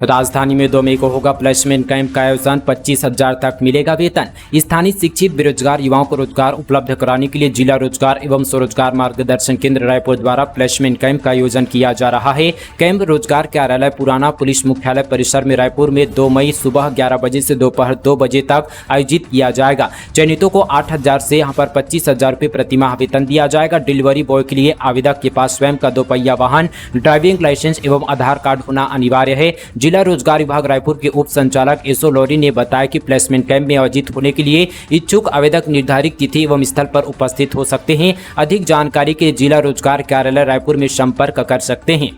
राजधानी में 2 मई को होगा प्लेसमेंट कैंप का आयोजन। 25,000 तक मिलेगा वेतन। स्थानीय शिक्षित बेरोजगार युवाओं को रोजगार उपलब्ध कराने के लिए जिला रोजगार एवं स्वरोजगार मार्गदर्शन केंद्र रायपुर द्वारा प्लेसमेंट कैंप का आयोजन किया जा रहा है। कैंप रोजगार कार्यालय पुराना पुलिस मुख्यालय परिसर में रायपुर में 2 मई सुबह 11 बजे से दोपहर 2 बजे तक आयोजित किया जाएगा। चयनितों को 8,000 से यहाँ पर 25,000 रुपये प्रतिमाह वेतन दिया जाएगा। डिलीवरी बॉय के लिए आवेदक के पास स्वयं का 2 पहिया वाहन, ड्राइविंग लाइसेंस एवं आधार कार्ड होना अनिवार्य है। जिला रोजगार विभाग रायपुर के उप संचालक एसओ लॉरी ने बताया कि प्लेसमेंट कैंप में आयोजित होने के लिए इच्छुक आवेदक निर्धारित तिथि एवं स्थल पर उपस्थित हो सकते हैं। अधिक जानकारी के जिला रोजगार कार्यालय रायपुर में संपर्क कर सकते हैं।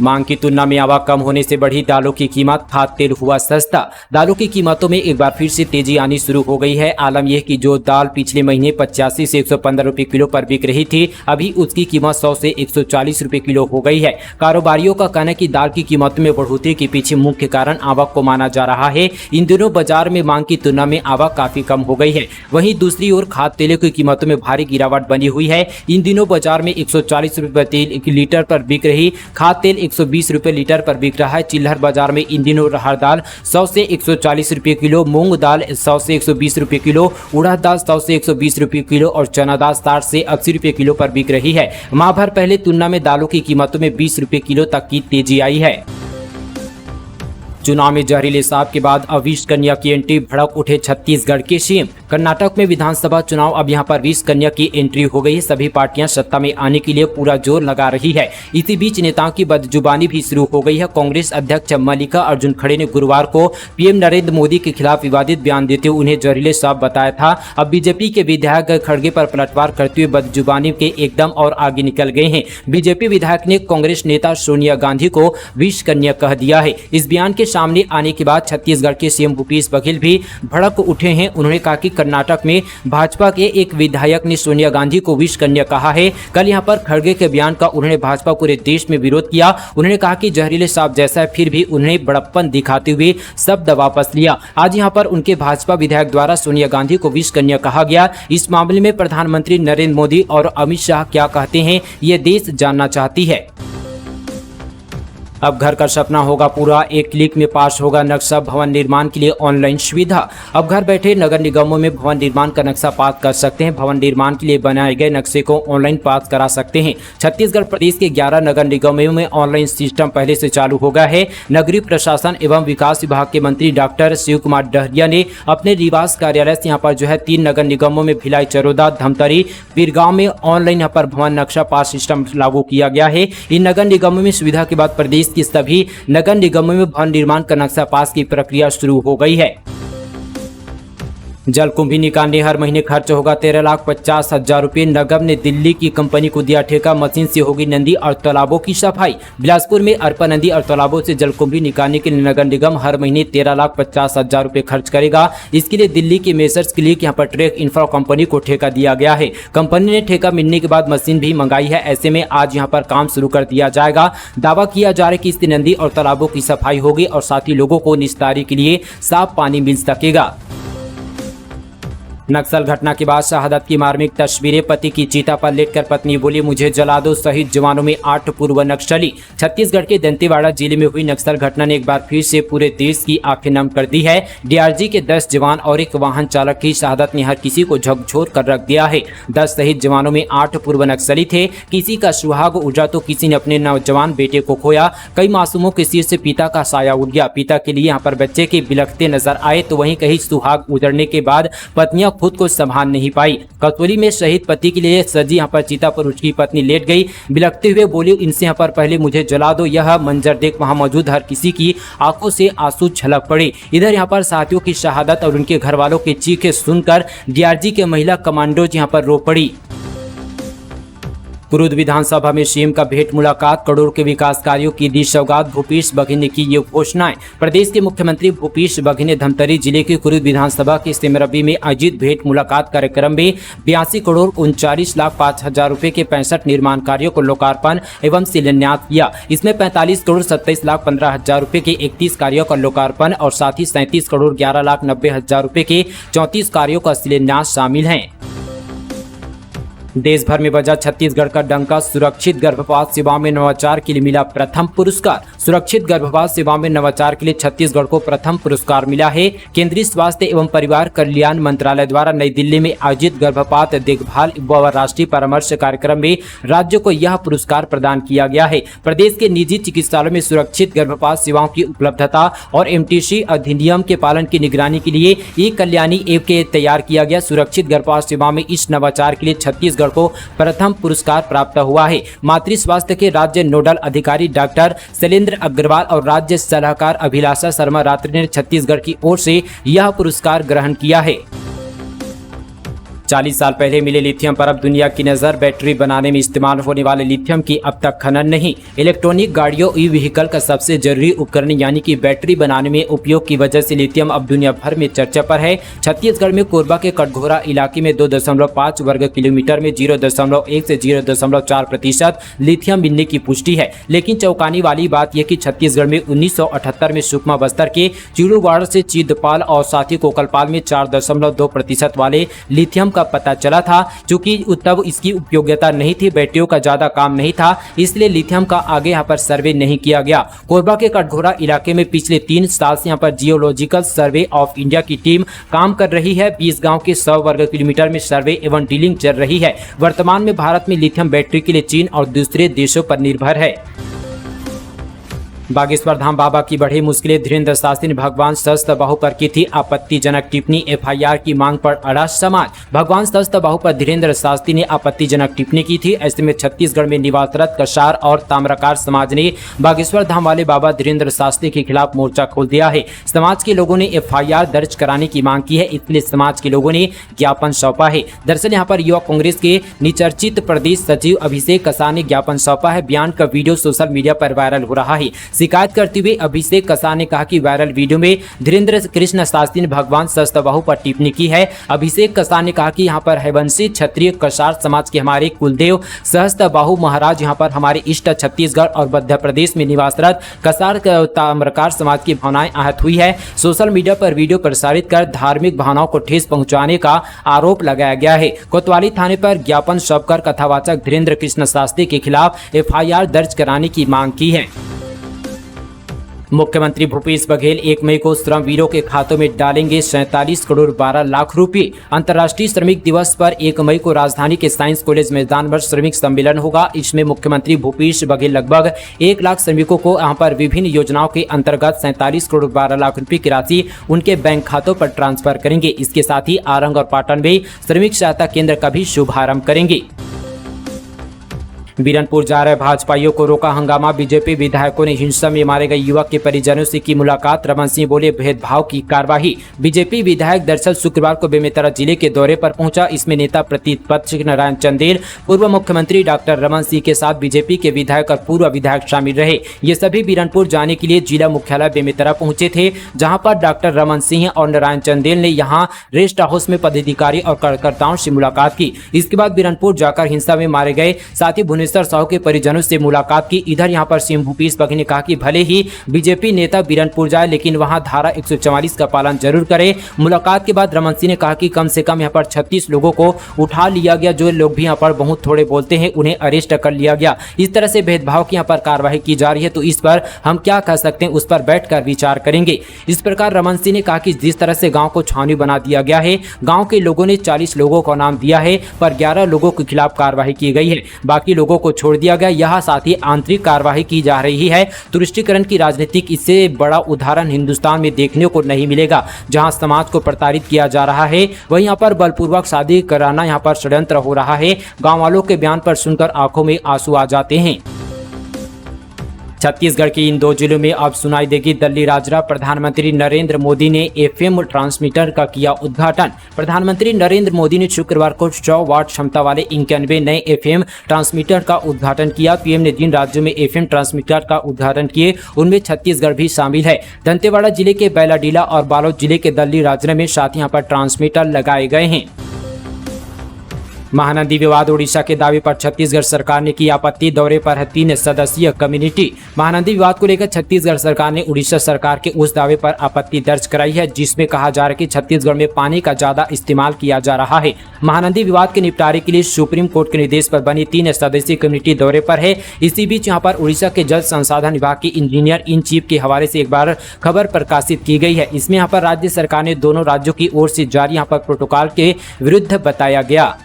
मांग की तुलना में आवक कम होने से बढ़ी दालों की कीमत। खाद्य तेल हुआ सस्ता। दालों की कीमतों में एक बार फिर से तेजी आनी शुरू हो गई है। आलम यह कि जो दाल पिछले महीने 85 से 115 रुपए किलो पर बिक रही थी, अभी उसकी कीमत 100 से 140 रुपए किलो हो गई है। कारोबारियों का कहना है कि दाल की कीमतों में बढ़ोतरी के पीछे मुख्य कारण आवक को माना जा रहा है। इन दिनों बाजार में मांग की तुलना में आवक काफी कम हो गई है। वहीं दूसरी ओर खाद्य तेलों की कीमतों में भारी गिरावट बनी हुई है। इन दिनों बाजार में 140 रुपए लीटर पर बिक रही खाद्य तेल 120 रुपए लीटर पर बिक रहा है। चिल्हर बाजार में इन दिनों अरहर दाल 100 से 140 रुपए किलो, मूंग दाल 100 से 120 रुपए किलो, उड़द दाल 100 से 120 रुपए किलो और चना दाल 60 से 80 रुपए किलो पर बिक रही है। माह भर पहले तुलना में दालों की कीमतों में 20 रुपए किलो तक की तेजी आई है। चुनाव में जहरीले सांप के बाद अब विष कन्या की एंट्री, भड़क उठे छत्तीसगढ़ के सीएम। कर्नाटक में विधानसभा चुनाव, अब यहां पर विष कन्या की एंट्री हो गई है। सभी पार्टियां सत्ता में आने के लिए पूरा जोर लगा रही है। इसी बीच नेताओं की बदजुबानी भी शुरू हो गई है। कांग्रेस अध्यक्ष मल्लिकार्जुन खड़गे ने गुरुवार को पीएम नरेंद्र मोदी के खिलाफ विवादित बयान देते हुए उन्हें जहरीले सांप बताया था। अब बीजेपी के विधायक खड़गे पर पलटवार करते हुए बदजुबानी के एकदम और आगे निकल गए हैं। बीजेपी विधायक ने कांग्रेस नेता सोनिया गांधी को विष कन्या कह दिया है। इस बयान के सामने आने के बाद छत्तीसगढ़ के सीएम भूपेश बघेल भी भड़क उठे हैं। उन्होंने कहा कि कर्नाटक में भाजपा के एक विधायक ने सोनिया गांधी को विष कन्या कहा है। कल यहां पर खड़गे के बयान का उन्होंने भाजपा पूरे देश में विरोध किया। उन्होंने कहा कि जहरीले सांप जैसा है, फिर भी उन्होंने बड़प्पन दिखाते हुए शब्द वापस लिया। आज यहां पर उनके भाजपा विधायक द्वारा सोनिया गांधी को विष कन्या कहा गया। इस मामले में प्रधानमंत्री नरेंद्र मोदी और अमित शाह क्या कहते हैं, ये देश जानना चाहती है। अब घर का सपना होगा पूरा, एक क्लिक में पास होगा नक्शा। भवन निर्माण के लिए ऑनलाइन सुविधा। अब घर बैठे नगर निगमों में भवन निर्माण का नक्शा पास कर सकते हैं। भवन निर्माण के लिए बनाए गए नक्शे को ऑनलाइन पास करा सकते हैं। छत्तीसगढ़ प्रदेश के 11 नगर निगमों में ऑनलाइन सिस्टम पहले से चालू हो गया है। नगरीय प्रशासन एवं विकास विभाग के मंत्री डॉक्टर शिव कुमार डहरिया ने अपने निवास कार्यालय से यहाँ पर 3 नगर निगमों में भिलाई, चरोदा, धमतरी, बिरगांव में ऑनलाइन यहाँ पर भवन नक्शा पास सिस्टम लागू किया गया है। इन नगर निगमों में सुविधा के बाद प्रदेश की सभी नगर निगमों में भवन निर्माण का नक्शा पास की प्रक्रिया शुरू हो गई है। जलकुंभी निकालने हर महीने खर्च होगा 13,50,000 रुपये। नगम ने दिल्ली की कंपनी को दिया ठेका। मशीन से होगी नदी और तालाबों की सफाई। बिलासपुर में अरपा नदी और तालाबों से जलकुंभी निकालने के लिए नगर निगम हर महीने 13,50,000 रुपये खर्च करेगा। इसके लिए दिल्ली के मेसर्स के लिए यहाँ पर ट्रैक इंफ्रा कंपनी को ठेका दिया गया है। कंपनी ने ठेका मिलने के बाद मशीन भी मंगाई है। ऐसे में आज यहाँ पर काम शुरू कर दिया जाएगा। दावा किया जा रहा है कि इससे नदी और तालाबों की सफाई होगी और साथ ही लोगों को निस्तारी के लिए साफ पानी मिल सकेगा। नक्सल घटना के बाद शहादत की मार्मिक तस्वीरें। पति की चिता पर लेटकर पत्नी बोली, मुझे जला दो। शहीद जवानों में 8 पूर्व नक्सली। छत्तीसगढ़ के दंतेवाड़ा जिले में हुई नक्सल घटना ने एक बार फिर से पूरे देश की आंखें नम कर दी है। डीआरजी के 10 जवान और एक वाहन चालक की शहादत ने हर किसी को झकझोर कर रख दिया है। 10 शहीद जवानों में 8 पूर्व नक्सली थे। किसी का सुहाग उजड़ा तो किसी ने अपने नौजवान बेटे को खोया। कई मासूमों के सिर से पिता का साया उड़ गया। पिता के लिए यहाँ पर बच्चे के बिलखते नजर आए तो वहीं कहीं सुहाग उजड़ने के बाद पत्नियां खुद को संभाल नहीं पाई। कसौली में शहीद पति के लिए सजी यहाँ पर चिता पर उसकी पत्नी लेट गई। बिलखते हुए बोली, इनसे यहाँ पर पहले मुझे जला दो। यह मंजर देख वहां मौजूद हर किसी की आंखों से आंसू छलक पड़े। इधर यहाँ पर साथियों की शहादत और उनके घर वालों की चीखें सुनकर डीआरजी के महिला कमांडोज यहाँ पर रो पड़ी। कुरुद विधानसभा में सीएम का भेंट मुलाकात। करोड़ के विकास कार्यों की दी सौगात। भूपेश बघेल ने की ये घोषणाएं। प्रदेश के मुख्यमंत्री भूपेश बघेल ने धमतरी जिले के कुरुद विधानसभा के सिमरबी में आयोजित भेंट मुलाकात कार्यक्रम में 82 करोड़ 39,05,000 रुपए के 65 निर्माण कार्यों को लोकार्पण एवं शिलान्यास किया। इसमें 45 करोड़ 27,15,000 रुपए के 31 कार्यों का लोकार्पण और साथ ही 37 करोड़ 11,90,000 रुपए के 34 कार्यों का शिलान्यास शामिल है। देश भर में बजा छत्तीसगढ़ का डंका, सुरक्षित गर्भपात सेवा में नवाचार के लिए मिला प्रथम पुरस्कार। सुरक्षित गर्भपात सेवा में नवाचार के लिए छत्तीसगढ़ को प्रथम पुरस्कार मिला है। केंद्रीय स्वास्थ्य एवं परिवार कल्याण मंत्रालय द्वारा नई दिल्ली में आयोजित गर्भपात देखभाल व राष्ट्रीय परामर्श कार्यक्रम में राज्य को यह पुरस्कार प्रदान किया गया है। प्रदेश के निजी चिकित्सालयों में सुरक्षित गर्भपात सेवाओं की उपलब्धता और एमटीसी अधिनियम के पालन की निगरानी के लिए ई कल्याणी ऐप के तैयार किया गया सुरक्षित गर्भपात सेवा में इस नवाचार के लिए छत्तीसगढ़ को प्रथम पुरस्कार प्राप्त हुआ है। मातृ स्वास्थ्य के राज्य नोडल अधिकारी डॉक्टर शैलेंद्र अग्रवाल और राज्य सलाहकार अभिलाषा शर्मा रात्रि ने छत्तीसगढ़ की ओर से यह पुरस्कार ग्रहण किया है। 40 साल पहले मिले लिथियम पर अब दुनिया की नजर। बैटरी बनाने में इस्तेमाल होने वाले लिथियम की अब तक खनन नहीं। इलेक्ट्रॉनिक गाड़ियों ई व्हीकल का सबसे जरूरी उपकरण यानी कि बैटरी बनाने में उपयोग की वजह से लिथियम अब दुनिया भर में चर्चा पर है। छत्तीसगढ़ में कोरबा के कटघोरा इलाके में 2.5 वर्ग किलोमीटर में 0.1 से 0.4% लिथियम मिलने की पुष्टि है। लेकिन चौंकाने वाली बात यह कि छत्तीसगढ़ में 1978 में सुकमा बस्तर के चिड़ूवाड़ से चीदपाल और साथी कोकलपाल में 4.2% वाले लिथियम का पता चला था। चूंकि तब इसकी उपयोगिता नहीं थी, बैटरियों का ज्यादा काम नहीं था, इसलिए लिथियम का आगे यहाँ पर सर्वे नहीं किया गया। कोरबा के कटघोरा इलाके में पिछले 3 साल से यहाँ पर जियोलॉजिकल सर्वे ऑफ इंडिया की टीम काम कर रही है। 20 गांव के 100 वर्ग किलोमीटर में सर्वे एवं ड्रिलिंग चल रही है। वर्तमान में भारत में लिथियम बैटरी के लिए चीन और दूसरे देशों पर निर्भर है। बागेश्वर धाम बाबा की बढ़ी मुश्किलें। धीरेन्द्र शास्त्री ने भगवान सहस्त्रबाहु पर की थी आपत्तिजनक टिप्पणी। एफआईआर की मांग पर अड़ा समाज। भगवान सहस्त्रबाहु पर धीरेन्द्र शास्त्री ने आपत्तिजनक टिप्पणी की थी। ऐसे में छत्तीसगढ़ में निवासरत कसार और ताम्रकार समाज ने बागेश्वर धाम वाले बाबा धीरेन्द्र शास्त्री के खिलाफ मोर्चा खोल दिया है। समाज के लोगों ने एफआईआर दर्ज कराने की मांग की है, इसलिए समाज के लोगों ने ज्ञापन सौंपा है। दरअसल यहाँ पर युवा कांग्रेस के निचर्चित प्रदेश सचिव अभिषेक कसार ने ज्ञापन सौंपा है। बयान का वीडियो सोशल मीडिया पर वायरल हो रहा है। शिकायत करते हुए अभिषेक कसार ने कहा कि वायरल वीडियो में धीरेन्द्र कृष्ण शास्त्री ने भगवान सहस्त्रबाहु पर टिप्पणी की है। अभिषेक कसार ने कहा कि यहाँ पर हरिवंशी क्षत्रिय कसार समाज के हमारे कुलदेव सहस्त्रबाहु महाराज यहाँ पर हमारे इष्ट छत्तीसगढ़ और मध्य प्रदेश में निवासरत कसार ताम्रकार समाज की भावनाएं आहत हुई है। सोशल मीडिया पर वीडियो प्रसारित कर धार्मिक भावनाओं को ठेस पहुंचाने का आरोप लगाया गया है। कोतवाली थाने पर ज्ञापन सौंपकर कथावाचक धीरेन्द्र कृष्ण शास्त्री के खिलाफ एफआईआर दर्ज कराने की मांग की है। मुख्यमंत्री भूपेश बघेल 1 मई को श्रमवीरों के खातों में डालेंगे 47 करोड़ 12 लाख रुपए। अंतर्राष्ट्रीय श्रमिक दिवस पर 1 मई को राजधानी के साइंस कॉलेज मैदान पर श्रमिक सम्मेलन होगा। इसमें मुख्यमंत्री भूपेश बघेल लगभग 1 लाख श्रमिकों को यहाँ पर विभिन्न योजनाओं के अंतर्गत 47 करोड़ 12 लाख रुपए की राशि उनके बैंक खातों पर ट्रांसफर करेंगे। इसके साथ ही आरंग और पाटन में श्रमिक सहायता केंद्र का भी शुभारंभ करेंगे। बीरनपुर जा रहे भाजपाइयों को रोका हंगामा। बीजेपी विधायकों ने हिंसा में मारे गए युवक के परिजनों से की मुलाकात। रमन सिंह बोले भेदभाव की कार्रवाई। बीजेपी विधायक दरअसल शुक्रवार को बेमेतरा जिले के दौरे पर पहुंचा। इसमें नेता प्रतिपक्ष नारायण चंदेल, पूर्व मुख्यमंत्री डॉक्टर रमन सिंह के साथ बीजेपी के विधायक और पूर्व विधायक शामिल रहे। ये सभी बीरनपुर जाने के लिए जिला मुख्यालय बेमेतरा पहुंचे थे, जहाँ पर डॉक्टर रमन सिंह और नारायण चंदेल ने यहाँ रेस्ट हाउस में पदाधिकारी और कार्यकर्ताओं से मुलाकात की। इसके बाद बीरनपुर जाकर हिंसा में मारे गए साथी साहू के परिजनों से मुलाकात की। इधर यहां पर सीएम भूपेश बघेल ने कहा कि भले ही बीजेपी नेता बीरनपुर जाए, लेकिन वहां धारा 144 का पालन जरूर करे। मुलाकात के बाद रमन सिंह ने कहा कि कम से कम यहां पर 36 लोगों को उठा लिया गया। जो लोग भी यहां पर बहुत थोड़े बोलते हैं उन्हें अरेस्ट कर लिया गया। इस तरह से भेदभाव की यहां पर कार्रवाई की जा रही है, तो इस पर हम क्या कह सकते हैं, उस पर बैठकर विचार करेंगे। इस प्रकार रमन सिंह ने कहा कि जिस तरह से गाँव को छावनी बना दिया गया है, गाँव के लोगों ने 40 लोगों का नाम दिया है, पर 11 लोगों के खिलाफ कार्रवाई की गई है, बाकी लोगों को छोड़ दिया गया। यह साथ ही आंतरिक कार्रवाई की जा रही है। तुष्टिकरण की राजनीतिक इससे बड़ा उदाहरण हिंदुस्तान में देखने को नहीं मिलेगा। जहां समाज को प्रताड़ित किया जा रहा है, वहीं यहाँ पर बलपूर्वक शादी कराना यहाँ पर षड्यंत्र हो रहा है। गांव वालों के बयान पर सुनकर आंखों में आंसू आ जाते हैं। छत्तीसगढ़ के इन 2 जिलों में अब सुनाई देगी दल्ली राजरा। प्रधानमंत्री नरेंद्र मोदी ने एफएम ट्रांसमीटर का किया उद्घाटन। प्रधानमंत्री नरेंद्र मोदी ने शुक्रवार को 100 वाट क्षमता वाले 91 नए एफएम ट्रांसमीटर का उद्घाटन किया। पीएम ने जिन राज्यों में एफएम ट्रांसमीटर का उद्घाटन किए, उनमें छत्तीसगढ़ भी शामिल है। दंतेवाड़ा जिले के बैलाडीला और बालोद जिले के दल्ली राजरा में साथ यहाँ पर ट्रांसमीटर लगाए गए हैं। महानदी विवाद उड़ीसा के दावे पर छत्तीसगढ़ सरकार ने की आपत्ति। दौरे पर है 3 सदस्यीय कम्युनिटी। महानदी विवाद को लेकर छत्तीसगढ़ सरकार ने उड़ीसा सरकार के उस दावे पर आपत्ति दर्ज कराई है जिसमें कहा जा रहा है कि छत्तीसगढ़ में पानी का ज्यादा इस्तेमाल किया जा रहा है। महानदी विवाद के निपटारे के लिए सुप्रीम कोर्ट के निर्देश पर बनी 3 सदस्यीय कमेटी दौरे पर है। इसी बीच यहाँ पर उड़ीसा के जल संसाधन विभाग के इंजीनियर इन चीफ के हवाले से एक बार खबर प्रकाशित की गई है। इसमें यहाँ पर राज्य सरकार ने दोनों राज्यों की ओर से जारी यहाँ पर प्रोटोकॉल के विरुद्ध बताया गया।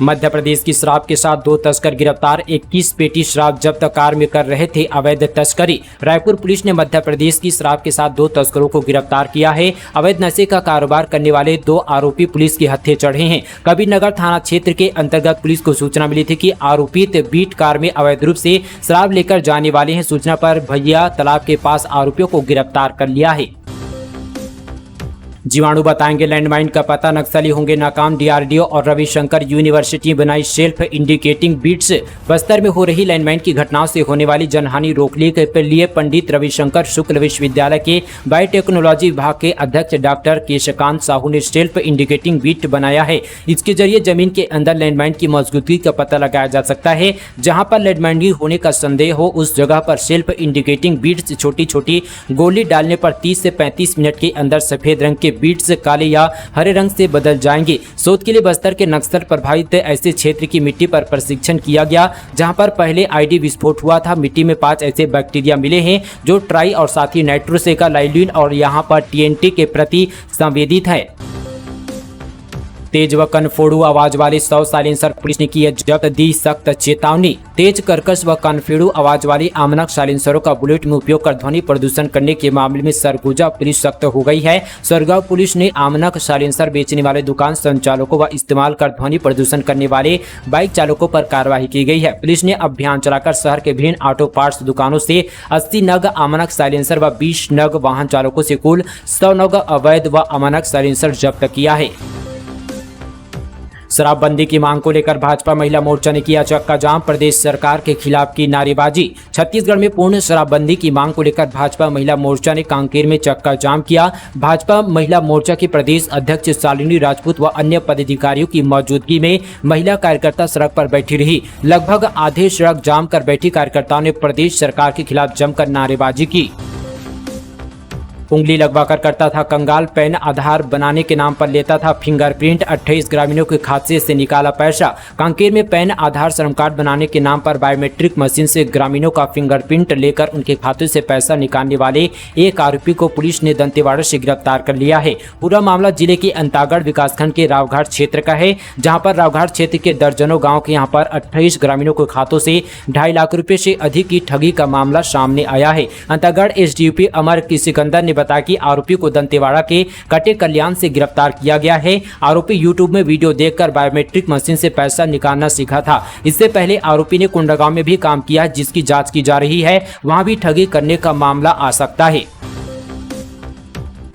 मध्य प्रदेश की शराब के साथ 2 तस्कर गिरफ्तार। 21 पेटी शराब जब्त कार में कर रहे थे अवैध तस्करी। रायपुर पुलिस ने मध्य प्रदेश की शराब के साथ 2 तस्करों को गिरफ्तार किया है। अवैध नशे का कारोबार करने वाले 2 आरोपी पुलिस के हत्थे चढ़े हैं। कबीरनगर थाना क्षेत्र के अंतर्गत पुलिस को सूचना मिली थी कि आरोपित बीट कार में अवैध रूप से शराब लेकर जाने वाले हैं। सूचना पर भैया तालाब के पास आरोपियों को गिरफ्तार कर लिया है। जीवाणु बताएंगे लैंडमाइन का पता, नक्सली होंगे नाकाम। डीआरडीओ और रविशंकर यूनिवर्सिटी बनाई सेल्फ इंडिकेटिंग बीट्स। बस्तर में हो रही लैंडमाइन की घटनाओं से होने वाली जनहानि रोकने के लिए पंडित रविशंकर शुक्ल विश्वविद्यालय के बायोटेक्नोलॉजी विभाग के अध्यक्ष डॉक्टर केशकांत साहू ने सेल्फ इंडिकेटिंग बीट बनाया है। इसके जरिए जमीन के अंदर लैंडमाइन की मौजूदगी का पता लगाया जा सकता है। जहां पर लैंडमाइन होने का संदेह हो उस जगह पर सेल्फ इंडिकेटिंग बीट्स छोटी छोटी गोली डालने पर 30 से 35 मिनट के अंदर सफेद रंग के बीट्स काले या हरे रंग से बदल जाएंगे। शोध के लिए बस्तर के नक्सल प्रभावित ऐसे क्षेत्र की मिट्टी पर प्रशिक्षण किया गया जहां पर पहले आईडी विस्फोट हुआ था। मिट्टी में 5 ऐसे बैक्टीरिया मिले हैं जो ट्राई और साथ ही नाइट्रोसेका लाइलिन और यहां पर टीएनटी के प्रति संवेदित है। तेज व कनफोड़ू आवाज वाले 100 साइलेंसर पुलिस ने की जब्त, दी सख्त चेतावनी। तेज कर्कश व कनफोड़ू आवाज वाली आमनक साइलेंसरों का बुलेट में उपयोग कर ध्वनि प्रदूषण करने के मामले में सरगुजा पुलिस सख्त हो गई है। सरगांव पुलिस ने आमनक साइलेंसर बेचने वाले दुकान संचालकों व इस्तेमाल कर ध्वनि प्रदूषण करने वाले बाइक चालकों पर कार्रवाई की गई है। पुलिस ने अभियान चलाकर शहर के विभिन्न ऑटो पार्ट्स दुकानों से 80 नग आमनक साइलेंसर व 20 नग वाहन चालकों से कुल 100 नग अवैध व आमनक साइलेंसर जब्त किया है। शराबबंदी की मांग को लेकर भाजपा महिला मोर्चा ने किया चक्का जाम, प्रदेश सरकार के खिलाफ की नारेबाजी। छत्तीसगढ़ में पूर्ण शराबबंदी की मांग को लेकर भाजपा महिला मोर्चा ने कांकेर में चक्का जाम किया। भाजपा महिला मोर्चा की प्रदेश अध्यक्ष शालिनी राजपूत व अन्य पदाधिकारियों की मौजूदगी में महिला कार्यकर्ता सड़क पर बैठी रही। लगभग आधे सड़क जाम कर बैठी कार्यकर्ताओं ने प्रदेश सरकार के खिलाफ जमकर नारेबाजी की। उंगली लगवाकर करता था कंगाल, पैन आधार बनाने के नाम पर लेता था फिंगरप्रिंट। 28 ग्रामीणों के खाते से निकाला पैसा। कांकेर में पैन आधार श्रम कार्ड बनाने के नाम पर बायोमेट्रिक मशीन से ग्रामीणों का फिंगरप्रिंट लेकर उनके खाते से पैसा निकालने वाले एक आरोपी को पुलिस ने दंतेवाड़ा से गिरफ्तार कर लिया है। पूरा मामला जिले के अंतागढ़ विकासखंड के रावघाट क्षेत्र का है, जहाँ पर रावघाट क्षेत्र के दर्जनों गाँव के यहाँ पर 28 ग्रामीणों के खातों से 2.5 लाख रुपए से अधिक की ठगी का मामला सामने आया है। अंतागढ़ एसडीपी अमर सिकंदर ने बताया कि आरोपी को दंतेवाड़ा के कटे कल्याण से गिरफ्तार किया गया है। आरोपी यूट्यूब में वीडियो देखकर बायोमेट्रिक मशीन से पैसा निकालना सीखा था। इससे पहले आरोपी ने कोंडागांव में भी काम किया, जिसकी जांच की जा रही है। वहां भी ठगी करने का मामला आ सकता है।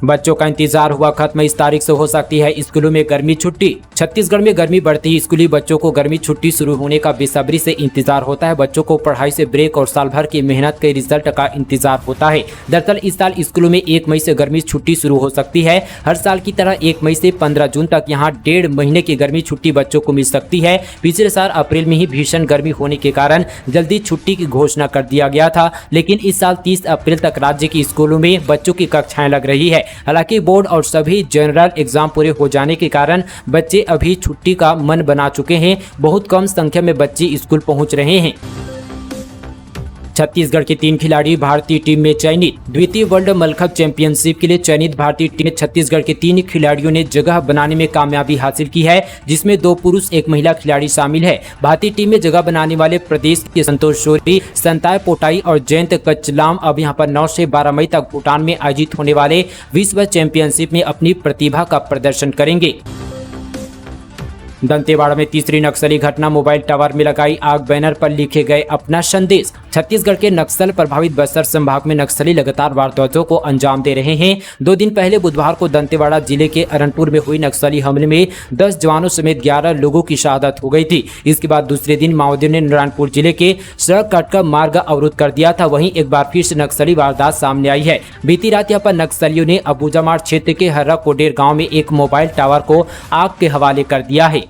बच्चों का इंतजार हुआ खत्म, इस तारीख से हो सकती है स्कूलों में गर्मी छुट्टी। छत्तीसगढ़ में गर्मी बढ़ती ही स्कूली बच्चों को गर्मी छुट्टी शुरू होने का बेसब्री से इंतजार होता है। बच्चों को पढ़ाई से ब्रेक और साल भर की मेहनत के रिजल्ट का इंतजार होता है। दरअसल इस साल स्कूलों में 1 मई से गर्मी छुट्टी शुरू हो सकती है। हर साल की तरह 1 मई से 15 जून तक यहाँ 1.5 महीने की गर्मी छुट्टी बच्चों को मिल सकती है। पिछले साल अप्रैल में ही भीषण गर्मी होने के कारण जल्दी छुट्टी की घोषणा कर दिया गया था, लेकिन इस साल 30 अप्रैल तक राज्य के स्कूलों में बच्चों की कक्षाएं लग रही है। हालांकि बोर्ड और सभी जनरल एग्जाम पूरे हो जाने के कारण बच्चे अभी छुट्टी का मन बना चुके हैं। बहुत कम संख्या में बच्चे स्कूल पहुंच रहे हैं। छत्तीसगढ़ के 3 खिलाड़ी भारतीय टीम में चयनित। द्वितीय वर्ल्ड मलखंभ चैंपियनशिप के लिए चयनित भारतीय टीम में छत्तीसगढ़ के 3 खिलाड़ियों ने जगह बनाने में कामयाबी हासिल की है, जिसमें 2 पुरुष 1 महिला खिलाड़ी शामिल है। भारतीय टीम में जगह बनाने वाले प्रदेश के संतोष शोरी, संताय पोटाई और जयंत कचलाम अब यहां पर 9 से 12 मई तक भूटान में आयोजित होने वाले विश्व चैंपियनशिप में अपनी प्रतिभा का प्रदर्शन करेंगे। दंतेवाड़ा में तीसरी नक्सली घटना, मोबाइल टावर में लगाई आग, बैनर पर लिखे गए अपना संदेश। छत्तीसगढ़ के नक्सल प्रभावित बस्तर संभाग में नक्सली लगातार वारदातों को अंजाम दे रहे हैं। 2 दिन पहले बुधवार को दंतेवाड़ा जिले के अरनपुर में हुई नक्सली हमले में 10 जवानों समेत 11 लोगों की शहादत हो गई थी। इसके बाद दूसरे दिन माओवादियों ने नारायणपुर जिले के सड़क काटकर मार्ग अवरुद्ध कर दिया था। वहीं एक बार फिर से नक्सली वारदात सामने आई है। बीती रात यहां पर नक्सलियों ने अबूजामार क्षेत्र के हर्रा कोडेर गांव में एक मोबाइल टावर को आग के हवाले कर दिया है।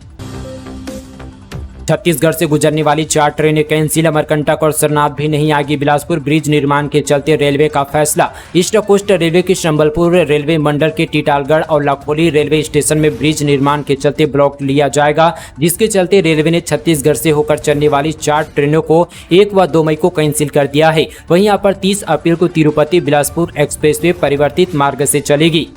छत्तीसगढ़ से गुजरने वाली 4 ट्रेनें कैंसिल, अमरकंटक और सरनाथ भी नहीं आएगी। बिलासपुर ब्रिज निर्माण के चलते रेलवे का फैसला। ईस्ट कोस्ट रेलवे के संबलपुर रेलवे मंडल के टीटालगढ़ और लाखोली रेलवे स्टेशन में ब्रिज निर्माण के चलते ब्लॉक लिया जाएगा, जिसके चलते रेलवे ने छत्तीसगढ़ से होकर चलने वाली 4 ट्रेनों को 1 व 2 मई को कैंसिल कर दिया है। वहीं यहाँ पर 30 अप्रैल को तिरुपति बिलासपुर एक्सप्रेसवे परिवर्तित मार्ग से चलेगी।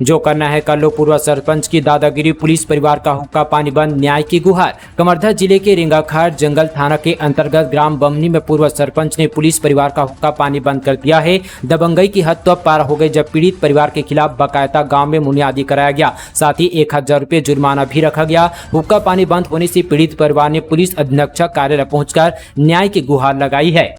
जो करना है कर लो, पूर्व सरपंच की दादागिरी, पुलिस परिवार का हुक्का पानी बंद, न्याय की गुहार। कवर्धा जिले के रिंगाखार जंगल थाना के अंतर्गत ग्राम बमनी में पूर्व सरपंच ने पुलिस परिवार का हुक्का पानी बंद कर दिया है। दबंगई की हद तो अब पार हो गई जब पीड़ित परिवार के खिलाफ बाकायदा गांव में मुनियादी कराया गया, साथ ही 1000 रुपये जुर्माना भी रखा गया। हुक्का पानी बंद होने से पीड़ित परिवार ने पुलिस अधीक्षक कार्यालय पहुंचकर न्याय की गुहार लगाई है।